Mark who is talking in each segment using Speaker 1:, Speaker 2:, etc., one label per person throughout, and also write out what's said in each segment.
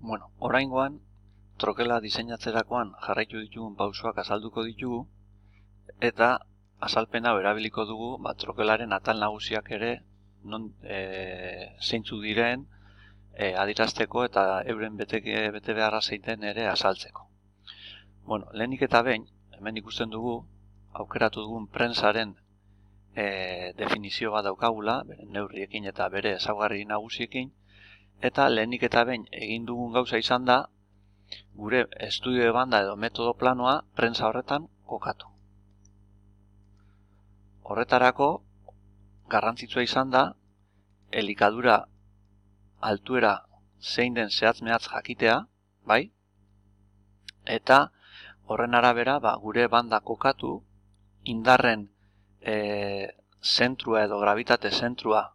Speaker 1: Bueno, oraingoan trokela diseinatzerakoan jarraitu ditugun pausoak azalduko ditugu eta azalpena erabiliko dugu trokelaren atal nagusiak ere non zeintzuk diren adierazteko eta euren bete beharra zeiten ere azaltzeko. Bueno, lehenik eta behin, hemen ikusten dugu aukeratu dugun prentsaren definizio bat daukagula, bere neurriekin eta bere ezaugarri nagusiekin, eta lehenik eta behin egin dugun gauza izan da gure estudio de banda edo metodo planoa prentsa horretan kokatu. Horretarako garrantzitsua izan da elikadura altuera zein den zehatz-mehatz jakitea, bai? Eta horren arabera gure banda kokatu, indarren zentrua edo gravitate zentrua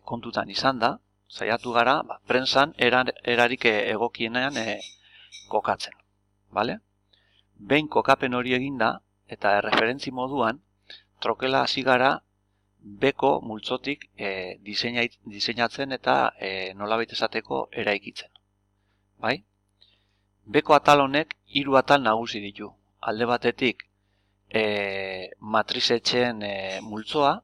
Speaker 1: kontutan izan da, saiatu gara prentsan erarik egokienean kokatzen. Bale? Behin kokapen hori eginda eta erreferentzi moduan trokela hasi gara beko multzotik diseinatzen eta nolabait esateko eraikitzen. Bai? Beko atal honek 3 atal nagusi ditu. Alde batetik matrizetxeen multzoa,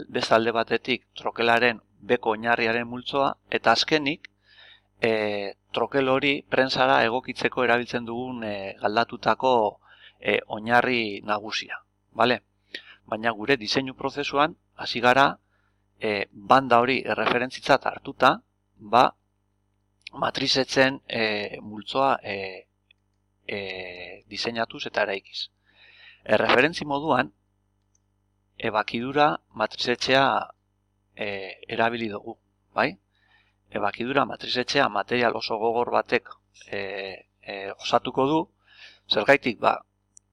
Speaker 1: beste alde batetik trokelaren beko oinarriaren multzoa, eta azkenik trokel hori prentsara egokitzeko erabiltzen dugun galdatutako oinarri nagusia. Bale? Baina gure diseinu prozesuan hasi gara banda hori erreferentzitzat hartuta, matrizetzen multzoa diseinatuz eta eraikiz. Erreferentzi moduan, ebakidura matrizetxea erabili dugu, bai? Ebakidura matrizetxea material oso gogor batek osatuko du, zergaitik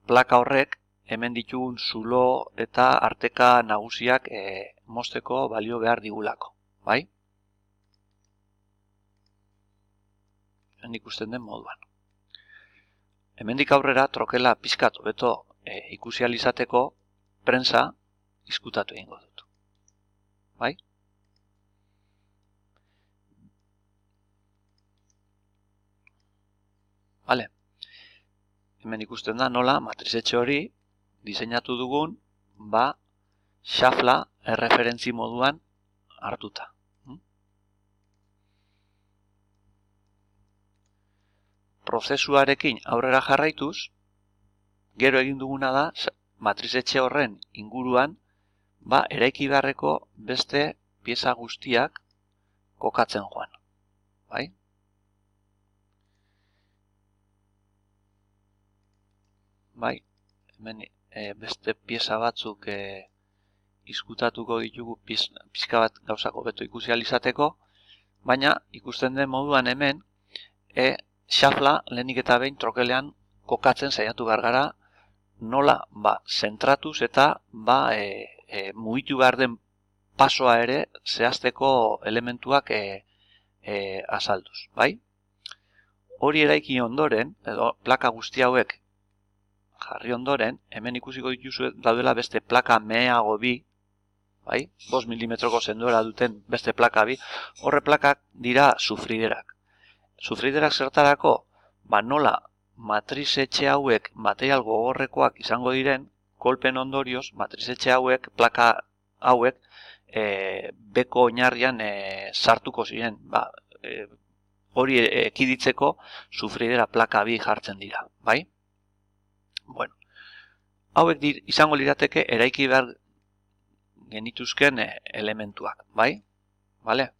Speaker 1: plaka horrek hemen ditugun zulo eta arteka nagusiak mozteko balio behar digulako, bai? Hemen ikusten den moduan. Hemendik aurrera trokela pixkat hobeto ikusi ahal izateko prentsa izkutatu egingo dut. Bai? Vale. Hemen ikusten da nola matrizetxe hori diseinatu dugun xafla erreferentzi moduan hartuta. Prozesuarekin aurrera jarraituz, gero egin duguna da matrizetxe horren inguruan eraiki beharreko beste pieza guztiak kokatzen joan. Bai? Bai, hemen beste pieza batzuk izkutatuko ditugu pixka bat gauzak hobeto ikusi ahal izateko, baina ikusten den moduan hemen xafla lehenik eta behin trokelean kokatzen saiatu behar gara nola zentratuz eta mugitu behar den pasoa ere zehazteko elementuak azalduz, bai? Hori eraiki ondoren, edo plaka guzti hauek jarri ondoren, hemen ikusiko dituzu daudela beste plaka meheago bi, bai? 5 milimetroko sendoera duten beste plaka bi, horre plakak dira sufriderak. Sufriderak zertarako, nola matrizetxe hauek material gogorrekoak izango diren, kolpen ondorioz, matrizetxe hauek, plaka hauek, beko oinarrian sartuko ziren. Hori ekiditzeko sufridera plaka bi jartzen dira, bai? Bueno, hauek izango lirateke eraiki behar genituzken elementuak, bai? Bale?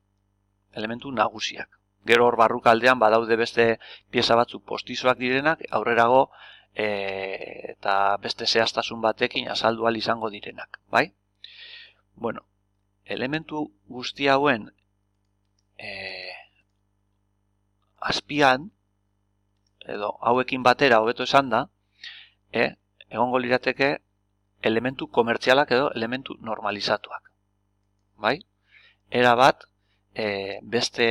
Speaker 1: Elementu nagusiak. Gero hor barrukaldean badaude beste pieza batzuk postizoak direnak, aurrerago eta beste zehaztasun batekin azaldu ahal izango direnak, bai? Bueno, elementu guzti hauen azpian, edo hauekin batera hobeto esan da, egongo lirateke elementu komertzialak edo elementu normalizatuak, bai? Era bat, beste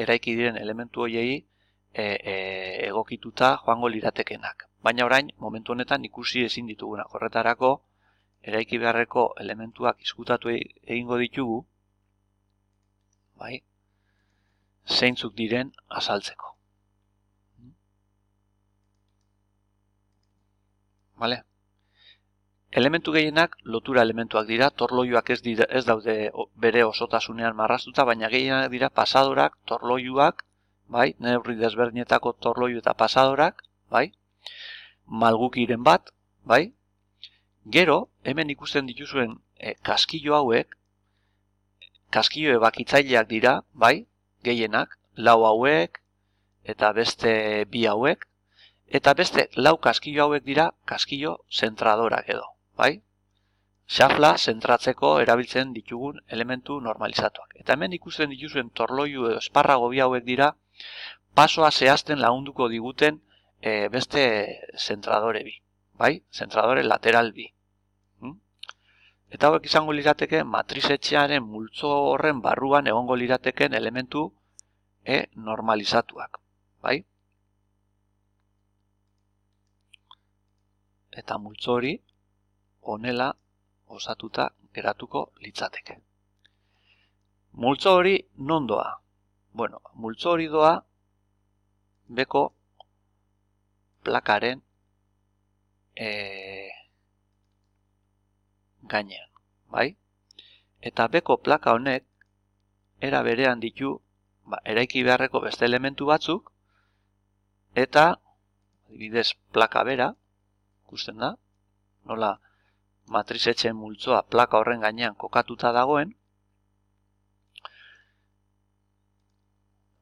Speaker 1: eraiki diren elementu horiei egokituta joango liratekenak. Baina orain, momentu honetan ikusi ezin ditugunak. Horretarako, eraiki beharreko elementuak izkutatu egingo ditugu, bai, zeintzuk diren azaltzeko. Vale? Elementu gehienak lotura elementuak dira, torloiuak ez daude bere osotasunean marraztuta, baina gehienak dira pasadorak, torloiuak, bai, neurri desberdinetako torloiu eta pasadorak, bai, malgukiren bat, bai. Gero, hemen ikusten dituzuen kaskillo hauek, kaskillo ebakitzaileak dira, bai, gehienak, lau hauek, eta beste bi hauek, eta beste lau kaskillo hauek dira kaskillo zentradorak edo, bai? Xafla zentratzeko erabiltzen ditugun elementu normalizatuak. Eta hemen ikusten dituzuen torloiu edo esparrago bi hauek dira pasoa zehazten lagunduko diguten beste zentradore bi, bai? Zentradore lateral bi. Eta hauek izango lirateke matrizetxearen multzo horren barruan egongo lirateken elementu normalizatuak, bai? Eta multzo hori honela osatuta geratuko litzateke. Multzo hori non doa? Bueno, multzo hori doa beko plakaren gainean, bai? Eta beko plaka honek era berean ditu eraiki beharreko beste elementu batzuk eta adibidez plaka bera, ikusten da, nola matrizetxeen multzoa plaka horren gainean kokatuta dagoen.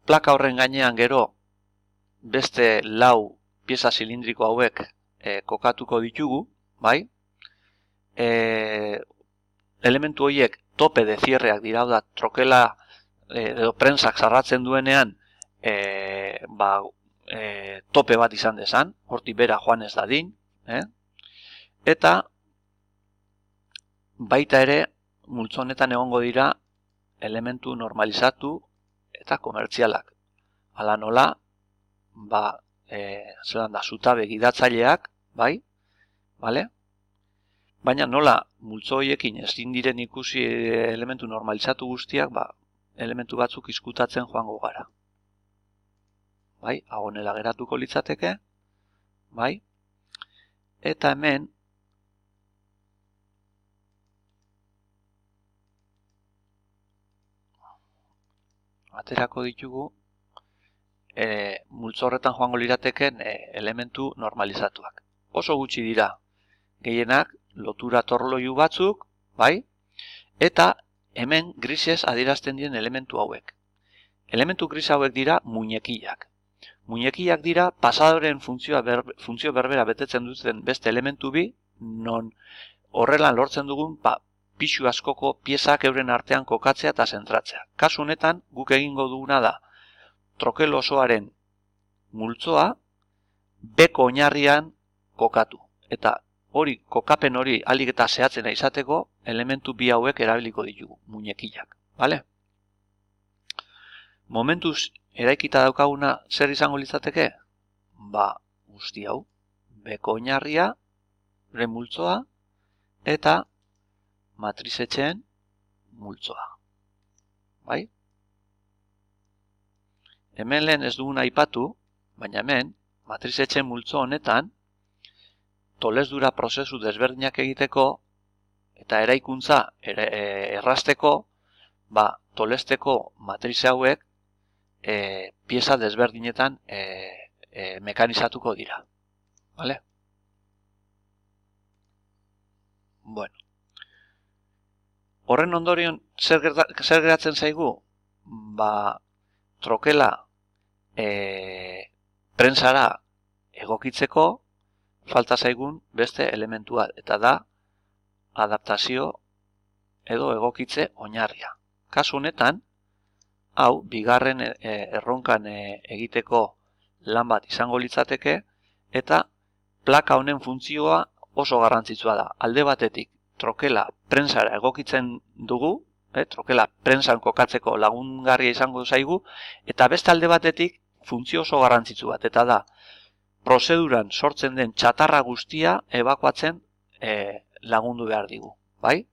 Speaker 1: Plaka horren gainean gero beste lau pieza zilindriko hauek kokatuko ditugu, bai? Elementu horiek tope de zierreak dira, da trokela edo prentsak zarratzen duenean tope bat izan dezan, hortik bera joan ez dadin, eta baita ere multzo honetan egongo dira elementu normalizatu eta komertzialak. Hala nola, zelan da, zutabe gidatzaileak, bai, bale? Baina nola multzo horiekin ezin diren ikusi elementu normalizatu guztiak, elementu batzuk izkutatzen joango gara. Bai, honela geratuko litzateke, bai? Eta hemen aterako ditugu multzo horretan joango lirateken elementu normalizatuak. Oso gutxi dira, gehienak lotura torloiu batzuk, bai? Eta hemen grisez adierazten diren elementu hauek. Elementu gris hauek dira muñekillak. Muñekillak dira pasadoren funtzio berbera betetzen duten beste elementu bi, non horrelan lortzen dugun pixu askoko piezak euren artean kokatzea eta zentratzea. Kasu honetan guk egingo duguna da trokel osoaren multzoa beko oinarrian kokatu. Eta hori, kokapen hori ahalik eta zehatzena izateko elementu bi hauek erabiliko ditugu, muñekillak, bale? Momentuz eraikita daukaguna zer izango litzateke? Guzti hau, beko oinarria, multzoa eta matrizetxeen multzoa, bai? Hemen lehen ez duguna aipatu, baina hemen matrizetxeen multzo honetan tolezdura prozesu desberdinak egiteko eta eraikuntza errasteko, tolesteko matrize hauek pieza desberdinetan mekanizatuko dira. Vale? Bueno. Horren ondorion zer geratzen zaigu? Trokela prentsara egokitzeko falta zaigun beste elementua, eta da adaptazio edo egokitze oinarria. Kasu honetan, hau, bigarren erronkan egiteko lan bat izango litzateke, eta plaka honen funtzioa oso garrantzitsua da. Alde batetik, trokela prentsara egokitzen dugu, trokela prentsan kokatzeko lagungarria izango zaigu, eta beste alde batetik funtzio oso garrantzitsu bat, eta da prozeduran sortzen den txatarra guztia ebakuatzen lagundu behar digu, bai?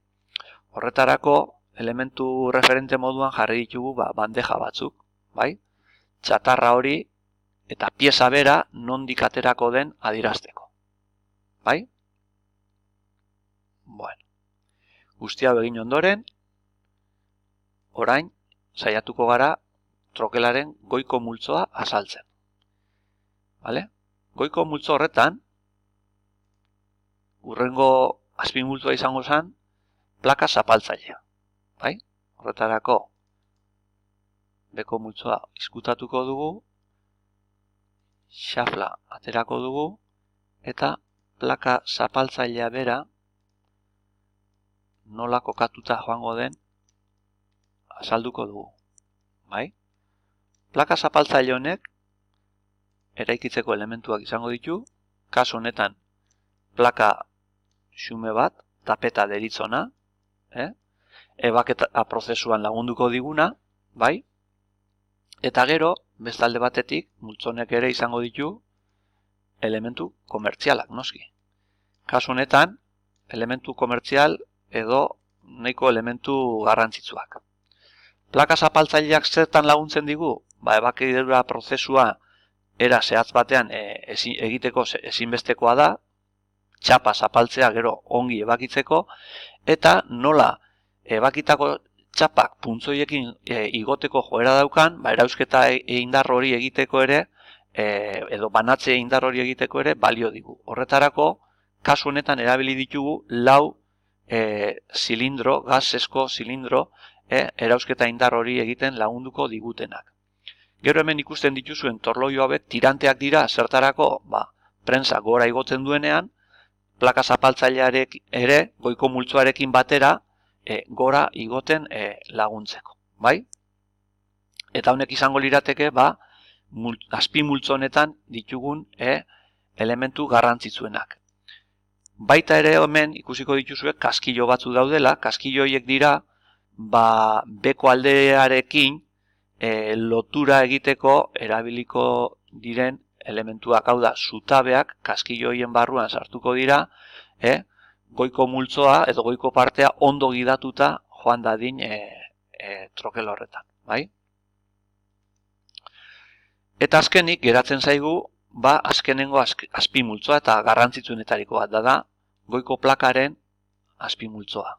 Speaker 1: Horretarako elementu referente moduan jarri ditugu bandeja batzuk, bai? Txatarra hori eta pieza bera nondik aterako den adierazteko, bai? Bueno, guzti hau egin ondoren, orain saiatuko gara trokelaren goiko multzoa azaltzen. Vale? Goiko multzo horretan, hurrengo azpimultzoa izango zen plaka zapaltzailea. Bai? Horretarako beko multzoa izkutatuko dugu, xafla aterako dugu, eta plaka zapaltzailea bera nola kokatuta joango den azalduko dugu. Bai? Plaka zapaltzaile honek eraikitzeko elementuak izango ditu, kasu honetan plaka xume bat, tapeta deritzona, ebaketa prozesuan lagunduko diguna, bai? Eta gero, bestalde batetik, multzonek ere izango ditu elementu komertzialak, noski. Kasu honetan, elementu komertzial edo nahiko elementu garrantzitsuak. Plaka zapaltzaileak zertan laguntzen digu? Ebakidura prozesua era zehatz batean egiteko ezinbestekoa da, txapa zapaltzea gero ongi ebakitzeko, eta nola ebakitako txapak puntzoiekin igoteko joera daukan, erausketa indar hori egiteko ere, edo banatze indar hori egiteko ere balio digu. Horretarako, kasu honetan erabili ditugu 4 zilindro, gasesko zilindro, erausketa indar hori egiten lagunduko digutenak. Gero hemen ikusten dituzuen torloio hauek tiranteak dira zertarako, prensa gora igotzen duenean, plaka zapaltzailearek ere goiko multzoarekin batera gora igoten laguntzeko, bai? Eta honek izango lirateke, azpi multzo honetan ditugun elementu garrantzitsuenak. Baita ere hemen ikusiko dituzue kaskillo batzu daudela, kaskillo horiek dira beko aldearekin lotura egiteko erabiliko diren elementuak, hau da, zutabeak kaskillo horien barruan sartuko dira, goiko multzoa edo goiko partea ondo gidatuta joan dadin trokel horretan, bai? Eta azkenik geratzen zaigu, azkenengo azpi multzoa eta garrantzitsuenetariko bat da goiko plakaren azpi multzoa.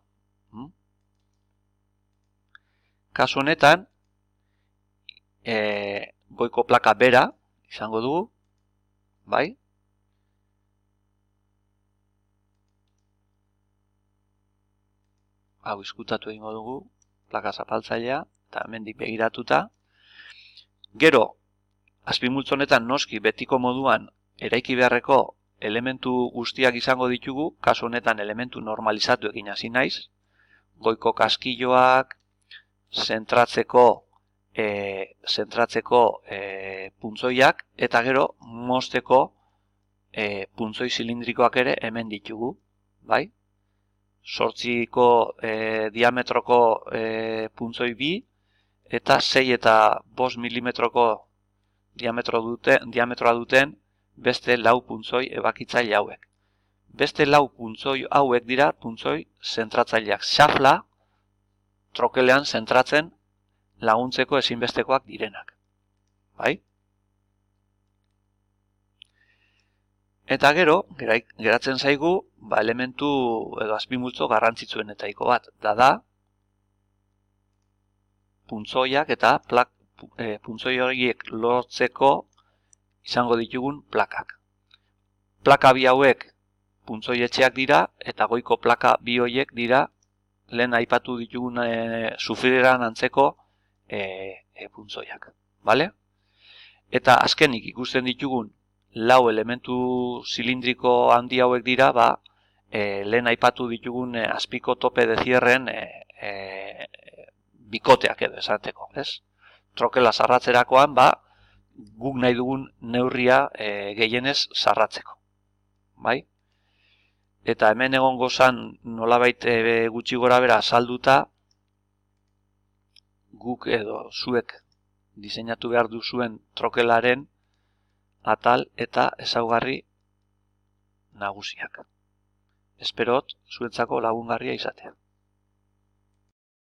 Speaker 1: Kasu honetan, goiko plaka bera izango dugu, bai? Hau izkutatu egingo dugu, plaka zapaltzailea, eta hemendik begiratuta. Gero, azpimultzo honetan noski betiko moduan eraiki beharreko elementu guztiak izango ditugu, kasu honetan elementu normalizatu egin hasi naiz, goiko kaskilloak, zentratzeko puntzoiak, eta gero mozteko puntzoi zilindrikoak ere hemen ditugu, bai? 8ko diametroko puntzoi 2 eta 6 eta 5 milimetroko diametroa duten beste 4 puntzoi ebakitzaile hauek. Beste 4 puntzoi hauek dira puntzoi zentratzaileak. Xafla trokelean zentratzen laguntzeko ezinbestekoak direnak. Bai? Eta gero, geratzen zaigu, elementu edo azpimultzo garrantzitsuenetaiko bat. Da, puntzoiak eta puntzoi horiek lortzeko izango ditugun plakak. Plaka bi hauek puntzoi etxeak dira, eta goiko plaka bi horiek dira lehen aipatu ditugun sufriran antzeko puntzoiak. Bale? Eta azkenik ikusten ditugun 4 elementu zilindriko handi hauek dira, lehen aipatu ditugun azpiko tope de cierren bikoteak edo esateko, ez? Trokela sarratzerakoan, guk nahi dugun neurria gehienez sarratzeko. Bai? Eta hemen egongo zan nolabait gutxi gora bera azalduta, guk edo zuek diseinatu behar duzuen trokelaren atal eta ezaugarri nagusiak. Esperot zuentzako lagungarria izatea.